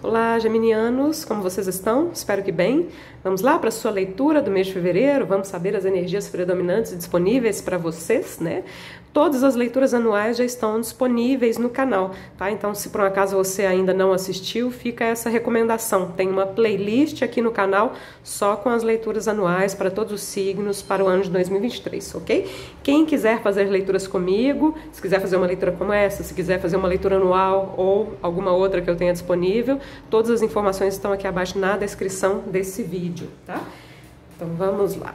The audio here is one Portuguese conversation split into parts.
Olá, geminianos, como vocês estão? Espero que bem. Vamos lá para a sua leitura do mês de fevereiro, vamos saber as energias predominantes e disponíveis para vocês, né? Todas as leituras anuais já estão disponíveis no canal, tá? Então, se por um acaso você ainda não assistiu, fica essa recomendação. Tem uma playlist aqui no canal só com as leituras anuais para todos os signos para o ano de 2023, ok? Quem quiser fazer leituras comigo, se quiser fazer uma leitura como essa, se quiser fazer uma leitura anual ou alguma outra que eu tenha disponível, todas as informações estão aqui abaixo na descrição desse vídeo, tá? Então vamos lá.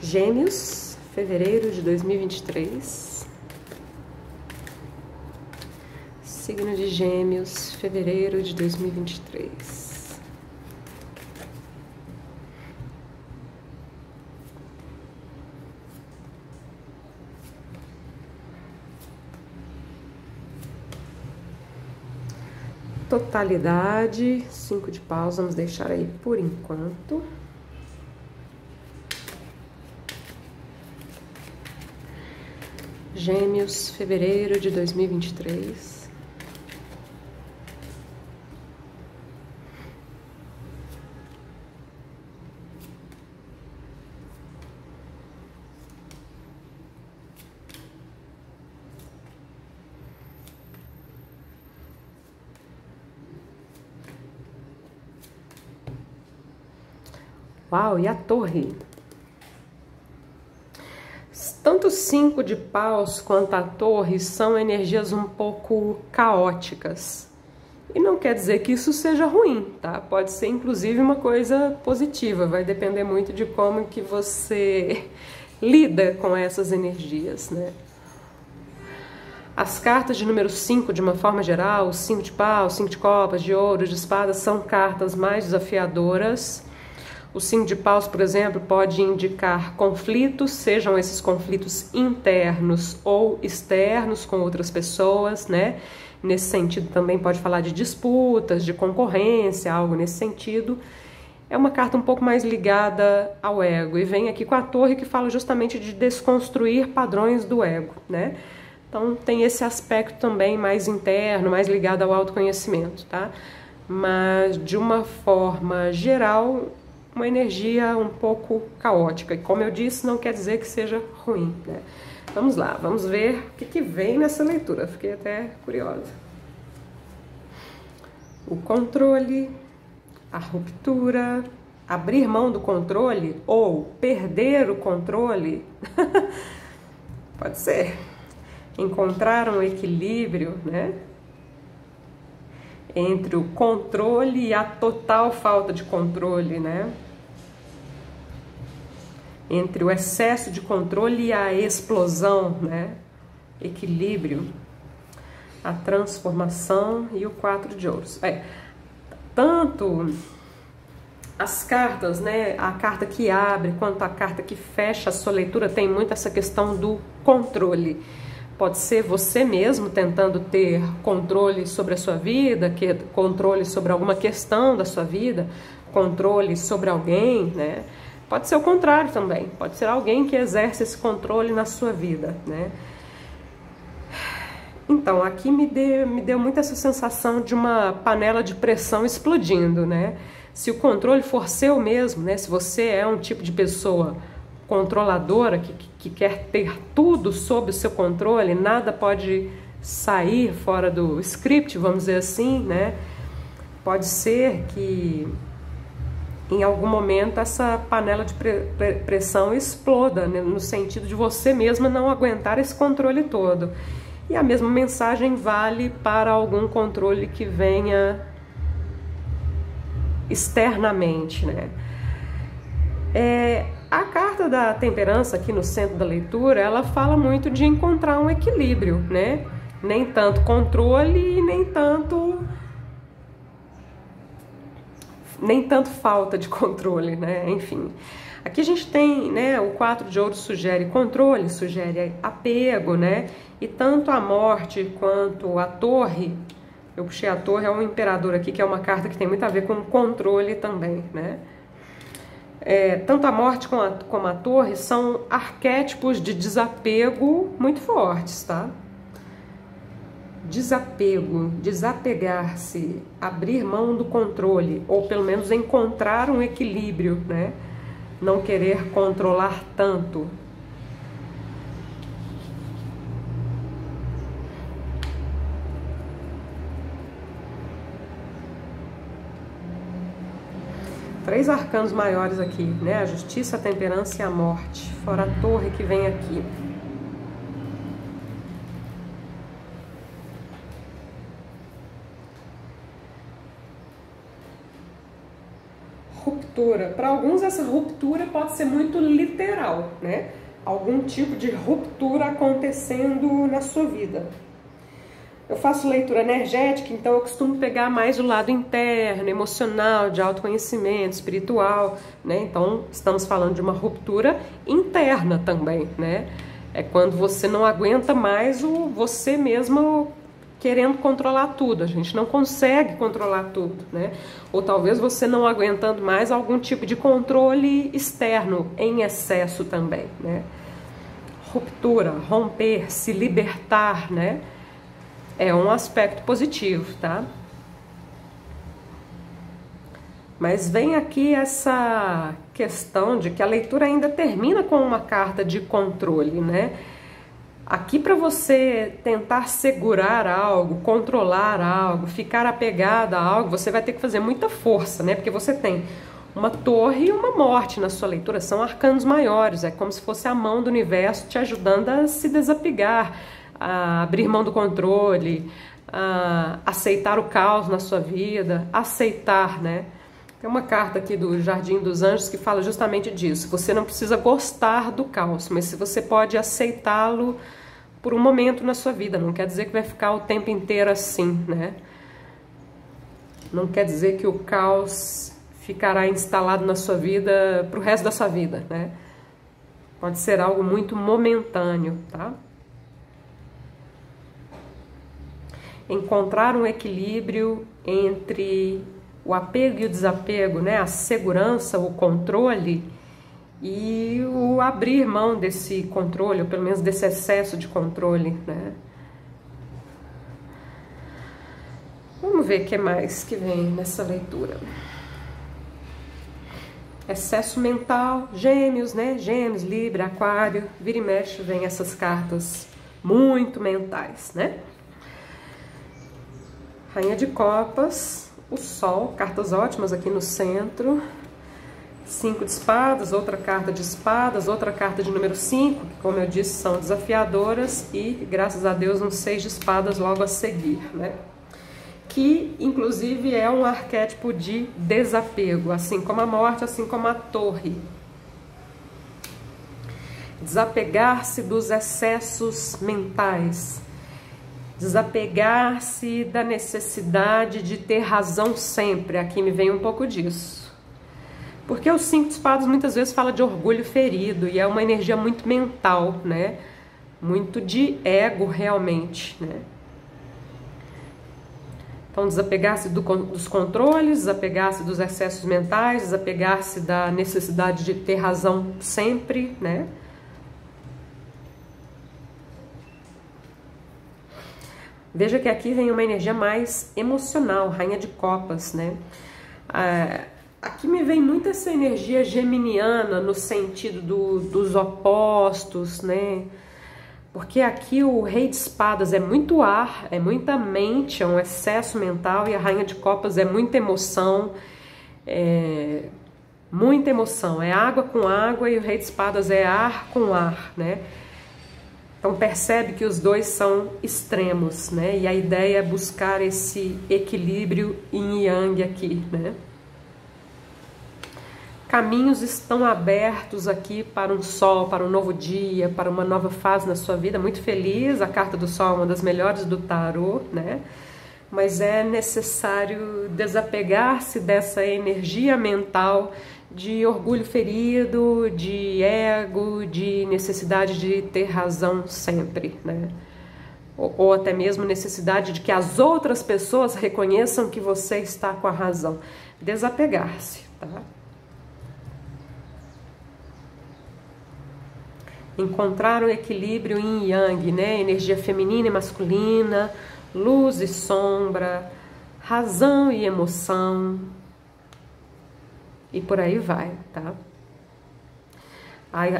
Gêmeos, fevereiro de 2023. Signo de Gêmeos, fevereiro de 2023. Totalidade, 5 de paus, vamos deixar aí por enquanto. Gêmeos, fevereiro de 2023. Uau, e a torre? Tanto 5 de paus quanto a torre são energias um pouco caóticas. E não quer dizer que isso seja ruim, tá? Pode ser inclusive uma coisa positiva, vai depender muito de como que você lida com essas energias, né? As cartas de número 5, de uma forma geral, 5 de paus, 5 de copas, de ouro, de espadas, são cartas mais desafiadoras. O 5 de paus, por exemplo, pode indicar conflitos, sejam esses conflitos internos ou externos com outras pessoas, né? Nesse sentido também pode falar de disputas, de concorrência, algo nesse sentido. É uma carta um pouco mais ligada ao ego e vem aqui com a torre que fala justamente de desconstruir padrões do ego, né? Então tem esse aspecto também mais interno, mais ligado ao autoconhecimento, tá? Mas de uma forma geral, uma energia um pouco caótica. E como eu disse, não quer dizer que seja ruim, né? Vamos lá, vamos ver o que vem nessa leitura. Fiquei até curiosa. O controle, a ruptura, abrir mão do controle ou perder o controle. Pode ser. Encontrar um equilíbrio, né? Entre o controle e a total falta de controle, né? Entre o excesso de controle e a explosão, né? Equilíbrio, a transformação e o 4 de ouros. Tanto as cartas, né? A carta que abre quanto a carta que fecha a sua leitura tem muito essa questão do controle. Pode ser você mesmo tentando ter controle sobre a sua vida, controle sobre alguma questão da sua vida, controle sobre alguém, né? Pode ser o contrário também, pode ser alguém que exerce esse controle na sua vida, né? Então, aqui me deu muito essa sensação de uma panela de pressão explodindo, né? Se o controle for seu mesmo, né? Se você é um tipo de pessoa controladora, que quer ter tudo sob o seu controle, nada pode sair fora do script, vamos dizer assim, né? Pode ser que em algum momento essa panela de pressão exploda, né? No sentido de você mesma não aguentar esse controle todo. E a mesma mensagem vale para algum controle que venha externamente, né? A carta da temperança aqui no centro da leitura, ela fala muito de encontrar um equilíbrio, né? Nem tanto controle e nem tanto falta de controle, né? Enfim, aqui a gente tem, né? O 4 de ouros sugere controle, sugere apego, né? E tanto a morte quanto a torre, eu puxei a torre, é um imperador aqui, que é uma carta que tem muito a ver com controle também, né? Tanto a morte como a torre são arquétipos de desapego muito fortes, tá? Desapego, desapegar-se, abrir mão do controle, ou pelo menos encontrar um equilíbrio, né? Não querer controlar tanto. Três arcanos maiores aqui, né? A justiça, a temperança e a morte, fora a torre que vem aqui. Ruptura. Para alguns essa ruptura pode ser muito literal, né? Algum tipo de ruptura acontecendo na sua vida. Eu faço leitura energética, então eu costumo pegar mais o lado interno, emocional, de autoconhecimento, espiritual, né? Então estamos falando de uma ruptura interna também, né? É quando você não aguenta mais o você mesmo querendo controlar tudo, a gente não consegue controlar tudo, né? Ou talvez você não aguentando mais algum tipo de controle externo em excesso também, né? Ruptura, romper, se libertar, né? É um aspecto positivo, tá? Mas vem aqui essa questão de que a leitura ainda termina com uma carta de controle, né? Aqui para você tentar segurar algo, controlar algo, ficar apegada a algo, você vai ter que fazer muita força, né? Porque você tem uma torre e uma morte na sua leitura, são arcanos maiores, é como se fosse a mão do universo te ajudando a se desapegar, a abrir mão do controle, a aceitar o caos na sua vida, aceitar, né? Tem uma carta aqui do Jardim dos Anjos que fala justamente disso. Você não precisa gostar do caos, mas se você pode aceitá-lo por um momento na sua vida, não quer dizer que vai ficar o tempo inteiro assim, né? Não quer dizer que o caos ficará instalado na sua vida pro resto da sua vida, né? Pode ser algo muito momentâneo, tá? Encontrar um equilíbrio entre o apego e o desapego, né? A segurança, o controle e o abrir mão desse controle, ou pelo menos desse excesso de controle, né? Vamos ver o que mais que vem nessa leitura. Excesso mental, Gêmeos, né? Gêmeos, Libra, Aquário, vira e mexe vem essas cartas muito mentais, né? Rainha de Copas, o Sol, cartas ótimas aqui no centro. 5 de espadas, outra carta de espadas, outra carta de número 5, que como eu disse são desafiadoras, e graças a Deus um 6 de espadas logo a seguir, né? Que inclusive é um arquétipo de desapego, assim como a morte, assim como a torre. Desapegar-se dos excessos mentais, desapegar-se da necessidade de ter razão sempre. Aqui me vem um pouco disso. Porque o 5 de espadas muitas vezes fala de orgulho ferido e é uma energia muito mental, né? Muito de ego realmente, né? Então desapegar-se dos controles, desapegar-se dos excessos mentais, desapegar-se da necessidade de ter razão sempre, né? Veja que aqui vem uma energia mais emocional, Rainha de Copas, né? Aqui me vem muito essa energia geminiana no sentido dos opostos, né? Porque aqui o Rei de Espadas é muito ar, é muita mente, é um excesso mental, e a Rainha de Copas é muita emoção, é água com água, e o Rei de Espadas é ar com ar, né? Então percebe que os dois são extremos, né? E a ideia é buscar esse equilíbrio yin e yang aqui, né? Caminhos estão abertos aqui para um sol, para um novo dia, para uma nova fase na sua vida. Muito feliz, a carta do sol é uma das melhores do tarô, né? Mas é necessário desapegar-se dessa energia mental de orgulho ferido, de ego, de necessidade de ter razão sempre, né? Ou até mesmo necessidade de que as outras pessoas reconheçam que você está com a razão. Desapegar-se, tá? Encontrar o equilíbrio yin e yang, né? Energia feminina e masculina, luz e sombra, razão e emoção, e por aí vai, tá?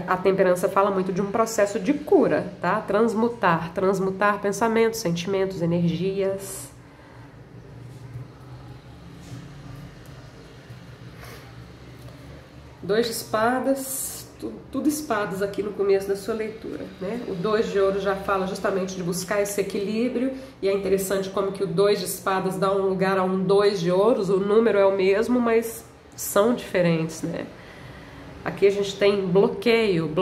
A temperança fala muito de um processo de cura, tá? Transmutar pensamentos, sentimentos, energias. Dois de espadas, tudo espadas aqui no começo da sua leitura, né? O 2 de ouro já fala justamente de buscar esse equilíbrio, e é interessante como que o 2 de espadas dá um lugar a um 2 de ouros, o número é o mesmo, mas são diferentes, né? Aqui a gente tem bloqueio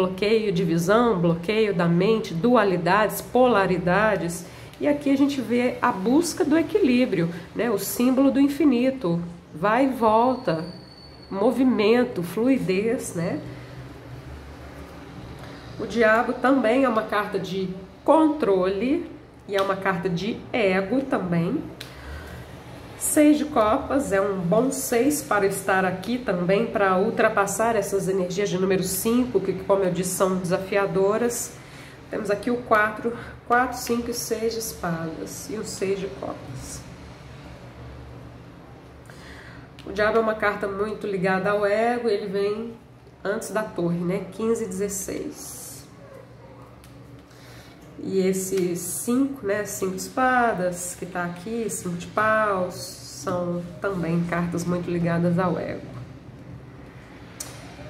de visão, bloqueio da mente, dualidades, polaridades, e aqui a gente vê a busca do equilíbrio, né? O símbolo do infinito, vai e volta, movimento, fluidez, né? O diabo também é uma carta de controle e é uma carta de ego também. 6 de copas é um bom 6 para estar aqui também, para ultrapassar essas energias de número 5, que, como eu disse, são desafiadoras. Temos aqui o 4, 5 e 6 de espadas e o 6 de copas. O diabo é uma carta muito ligada ao ego, ele vem antes da torre, né? 15 e 16. E esses 5, né? 5 de espadas que tá aqui, 5 de paus, são também cartas muito ligadas ao ego.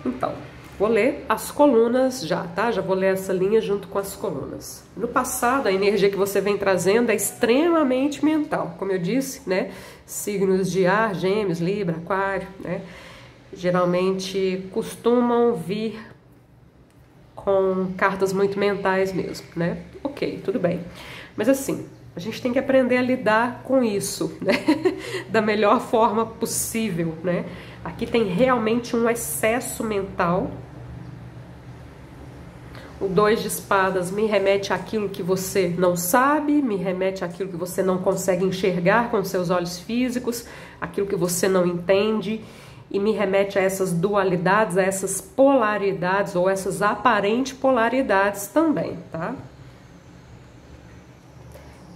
Então, vou ler as colunas já, tá? Já vou ler essa linha junto com as colunas. No passado, a energia que você vem trazendo é extremamente mental. Como eu disse, né? Signos de ar, Gêmeos, Libra, Aquário, né? Geralmente costumam vir com cartas muito mentais mesmo, né? Ok, tudo bem. Mas assim, a gente tem que aprender a lidar com isso, né? Da melhor forma possível, né? Aqui tem realmente um excesso mental. O 2 de espadas me remete àquilo que você não sabe, me remete àquilo que você não consegue enxergar com seus olhos físicos, aquilo que você não entende, e me remete a essas dualidades, a essas polaridades ou essas aparentes polaridades também, tá?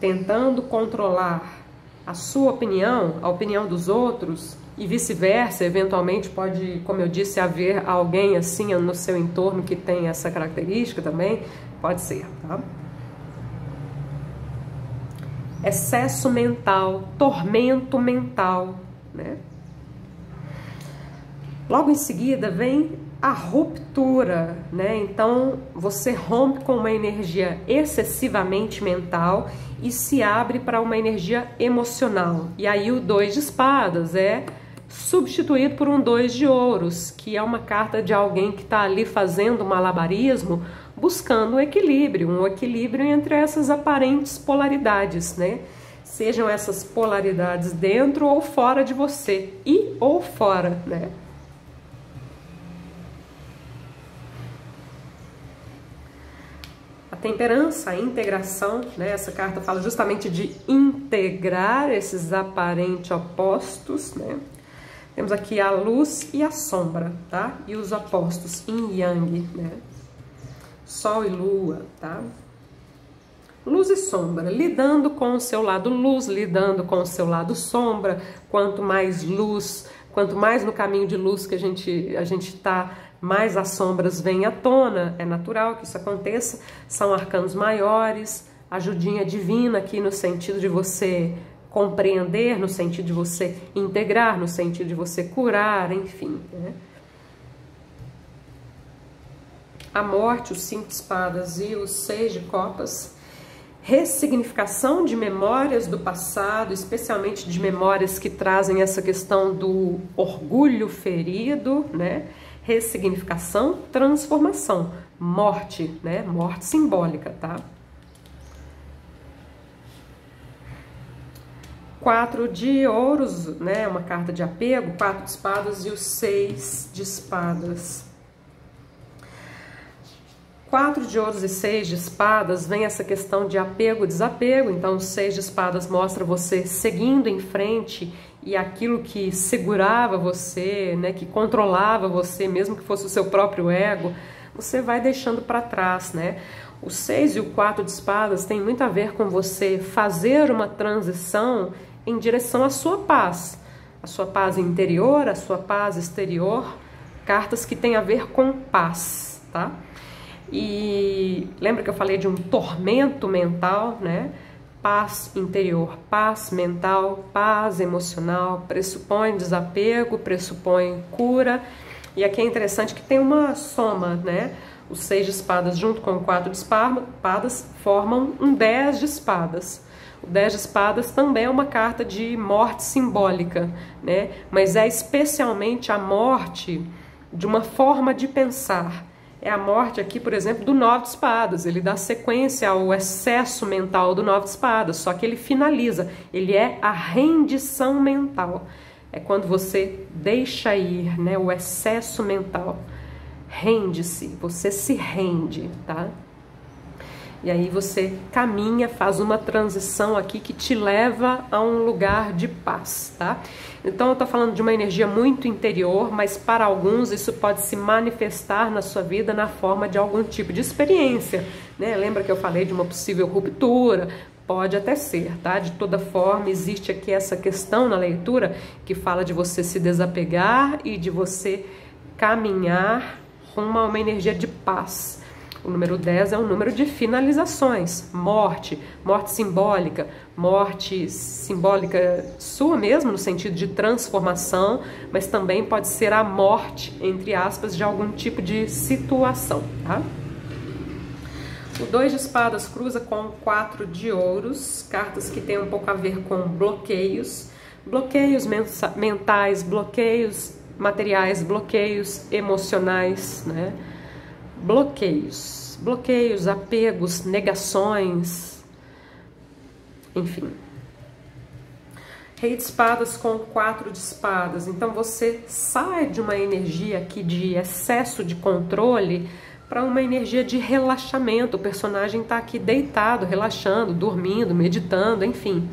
Tentando controlar a sua opinião, a opinião dos outros, e vice-versa. Eventualmente pode, como eu disse, haver alguém assim no seu entorno que tem essa característica também, pode ser, tá? Excesso mental, tormento mental, né? Logo em seguida vem a ruptura, né? Então você rompe com uma energia excessivamente mental e se abre para uma energia emocional. E aí o 2 de espadas é substituído por um 2 de ouros, que é uma carta de alguém que está ali fazendo malabarismo, buscando um equilíbrio entre essas aparentes polaridades, né? Sejam essas polaridades dentro ou fora de você, e ou fora, né? A temperança, a integração, né? Essa carta fala justamente de integrar esses aparentes opostos, né? Temos aqui a luz e a sombra, tá? E os opostos, yin e yang, né? Sol e lua, tá? Luz e sombra, lidando com o seu lado luz, lidando com o seu lado sombra. Quanto mais luz, quanto mais no caminho de luz que a gente tá, mais as sombras vêm à tona. É natural que isso aconteça. São arcanos maiores, ajudinha divina aqui no sentido de você compreender, no sentido de você integrar, no sentido de você curar, enfim, né? A morte, os 5 de espadas e os 6 de copas, ressignificação de memórias do passado, especialmente de memórias que trazem essa questão do orgulho ferido, né? Ressignificação, transformação, morte, né? Morte simbólica, tá? 4 de ouros, né? Uma carta de apego, 4 de espadas e os 6 de espadas. 4 de ouros e 6 de espadas vem essa questão de apego e desapego. Então, o 6 de espadas mostra você seguindo em frente e aquilo que segurava você, né, que controlava você, mesmo que fosse o seu próprio ego, você vai deixando para trás, né? O 6 e o 4 de espadas tem muito a ver com você fazer uma transição em direção à sua paz. A sua paz interior, a sua paz exterior. Cartas que têm a ver com paz, tá? E lembra que eu falei de um tormento mental, né? Paz interior, paz mental, paz emocional, pressupõe desapego, pressupõe cura. E aqui é interessante que tem uma soma, né? Os 6 de espadas junto com o 4 de espadas formam um 10 de espadas. O 10 de espadas também é uma carta de morte simbólica, né? Mas é especialmente a morte de uma forma de pensar. É a morte aqui, por exemplo, do 9 de espadas. Ele dá sequência ao excesso mental do 9 de espadas, só que ele finaliza. Ele é a rendição mental. É quando você deixa ir, né, o excesso mental. Rende-se, você se rende, tá? E aí você caminha, faz uma transição aqui que te leva a um lugar de paz, tá? Então eu tô falando de uma energia muito interior, mas para alguns isso pode se manifestar na sua vida na forma de algum tipo de experiência, né? Lembra que eu falei de uma possível ruptura? Pode até ser, tá? De toda forma, existe aqui essa questão na leitura que fala de você se desapegar e de você caminhar rumo a uma energia de paz. O número 10 é um número de finalizações, morte, morte simbólica sua mesmo, no sentido de transformação, mas também pode ser a morte, entre aspas, de algum tipo de situação, tá? O 2 de espadas cruza com o 4 de ouros, cartas que têm um pouco a ver com bloqueios, bloqueios mentais, bloqueios materiais, bloqueios emocionais, né? Bloqueios, apegos, negações, enfim. Rei de espadas com 4 de espadas. Então você sai de uma energia aqui de excesso de controle para uma energia de relaxamento. O personagem está aqui deitado, relaxando, dormindo, meditando, enfim.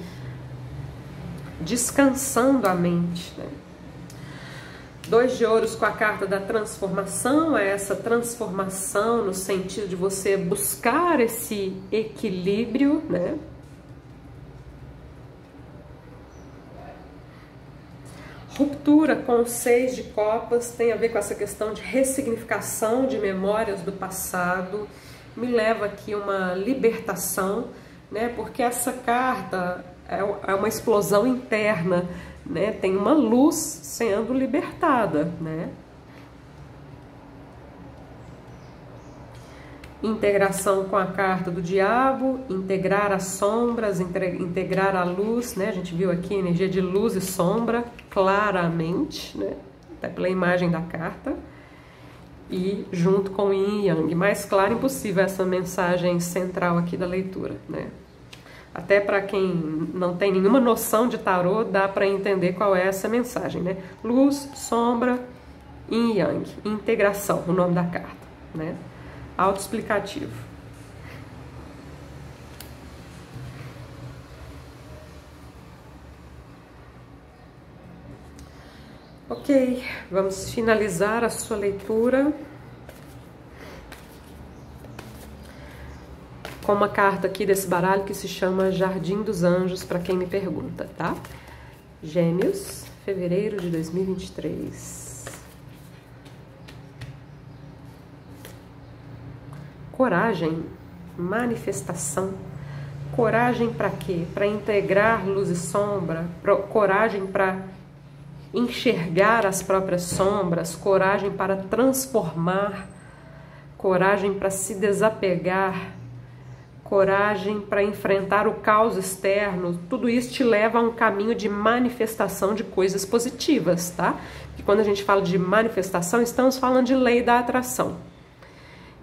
Descansando a mente, né? 2 de ouros com a carta da transformação, é essa transformação no sentido de você buscar esse equilíbrio, né? Ruptura com o 6 de copas tem a ver com essa questão de ressignificação de memórias do passado, me leva aqui uma libertação, né? Porque essa carta é uma explosão interna, né? Tem uma luz sendo libertada, né? Integração com a carta do diabo, integrar as sombras, integrar a luz, né? A gente viu aqui energia de luz e sombra claramente, né? Até pela imagem da carta. E junto com Yin e Yang, mais claro impossível essa mensagem central aqui da leitura, né? Até para quem não tem nenhuma noção de tarô, dá para entender qual é essa mensagem, né? Luz, sombra, Yin e Yang, integração, o nome da carta, né? Autoexplicativo. Ok, vamos finalizar a sua leitura com uma carta aqui desse baralho que se chama Jardim dos Anjos, para quem me pergunta, tá? Gêmeos, fevereiro de 2023. Coragem, manifestação. Coragem para quê? Para integrar luz e sombra, coragem para enxergar as próprias sombras, coragem para transformar, coragem para se desapegar, coragem para enfrentar o caos externo. Tudo isso te leva a um caminho de manifestação de coisas positivas, tá? E quando a gente fala de manifestação, estamos falando de lei da atração.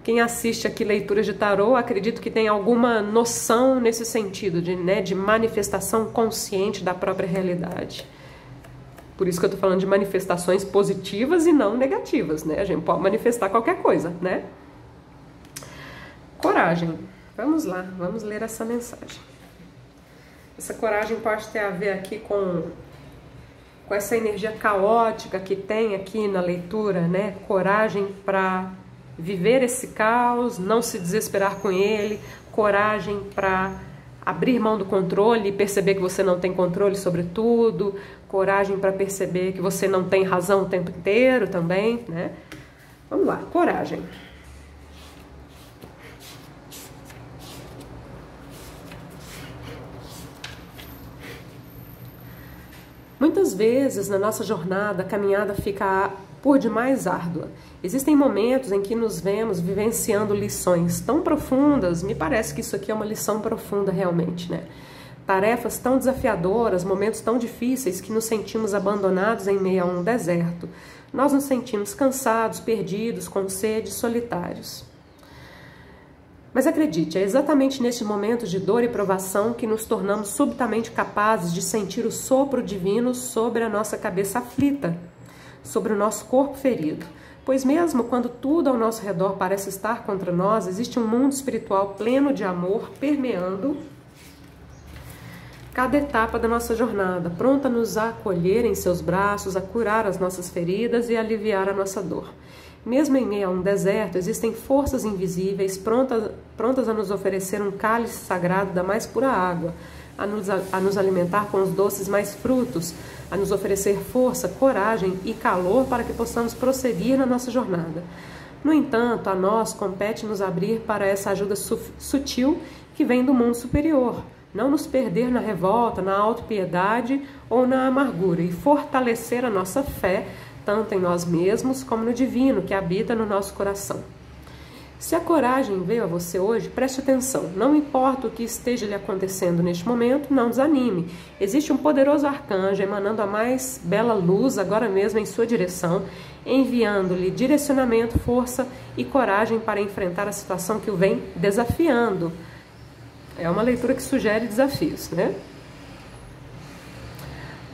Quem assiste aqui leituras de tarô, acredito que tem alguma noção nesse sentido, de manifestação consciente da própria realidade. Por isso que eu tô falando de manifestações positivas e não negativas, né? A gente pode manifestar qualquer coisa, né? Coragem. Vamos lá, vamos ler essa mensagem. Essa coragem pode ter a ver aqui com essa energia caótica que tem aqui na leitura, né? Coragem para viver esse caos, não se desesperar com ele, coragem para abrir mão do controle e perceber que você não tem controle sobre tudo, coragem para perceber que você não tem razão o tempo inteiro também, né? Vamos lá, coragem. Muitas vezes na nossa jornada a caminhada fica por demais árdua. Existem momentos em que nos vemos vivenciando lições tão profundas, me parece que isso aqui é uma lição profunda realmente, né? Tarefas tão desafiadoras, momentos tão difíceis que nos sentimos abandonados em meio a um deserto. Nós nos sentimos cansados, perdidos, com sede, solitários. Mas acredite, é exatamente neste momento de dor e provação que nos tornamos subitamente capazes de sentir o sopro divino sobre a nossa cabeça aflita, sobre o nosso corpo ferido. Pois mesmo quando tudo ao nosso redor parece estar contra nós, existe um mundo espiritual pleno de amor permeando cada etapa da nossa jornada, pronta a nos acolher em seus braços, a curar as nossas feridas e aliviar a nossa dor. Mesmo em meio a um deserto, existem forças invisíveis prontas a nos oferecer um cálice sagrado da mais pura água, a nos alimentar com os doces mais frutos, a nos oferecer força, coragem e calor para que possamos prosseguir na nossa jornada. No entanto, a nós compete nos abrir para essa ajuda sutil que vem do mundo superior, não nos perder na revolta, na autopiedade ou na amargura e fortalecer a nossa fé, tanto em nós mesmos como no divino que habita no nosso coração. Se a coragem veio a você hoje, preste atenção. Não importa o que esteja lhe acontecendo neste momento, não desanime. Existe um poderoso arcanjo emanando a mais bela luz agora mesmo em sua direção, enviando-lhe direcionamento, força e coragem para enfrentar a situação que o vem desafiando. É uma leitura que sugere desafios, né?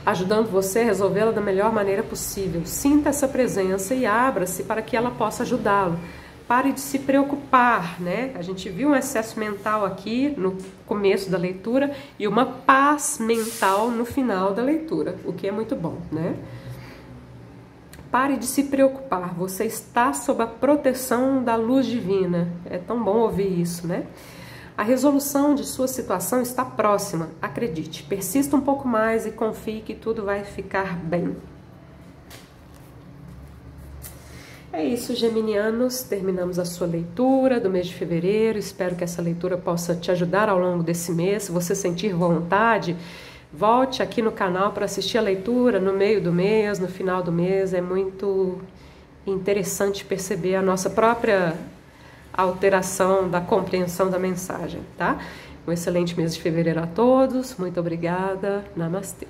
Ajudando você a resolvê-la da melhor maneira possível. Sinta essa presença e abra-se para que ela possa ajudá-lo. Pare de se preocupar, né? A gente viu um excesso mental aqui no começo da leitura e uma paz mental no final da leitura, o que é muito bom, né? Pare de se preocupar, você está sob a proteção da luz divina. É tão bom ouvir isso, né? A resolução de sua situação está próxima, acredite. Persista um pouco mais e confie que tudo vai ficar bem. É isso, geminianos, terminamos a sua leitura do mês de fevereiro. Espero que essa leitura possa te ajudar ao longo desse mês. Se você sentir vontade, volte aqui no canal para assistir a leitura no meio do mês, no final do mês. É muito interessante perceber a nossa própria alteração da compreensão da mensagem, tá? Um excelente mês de fevereiro a todos. Muito obrigada. Namastê.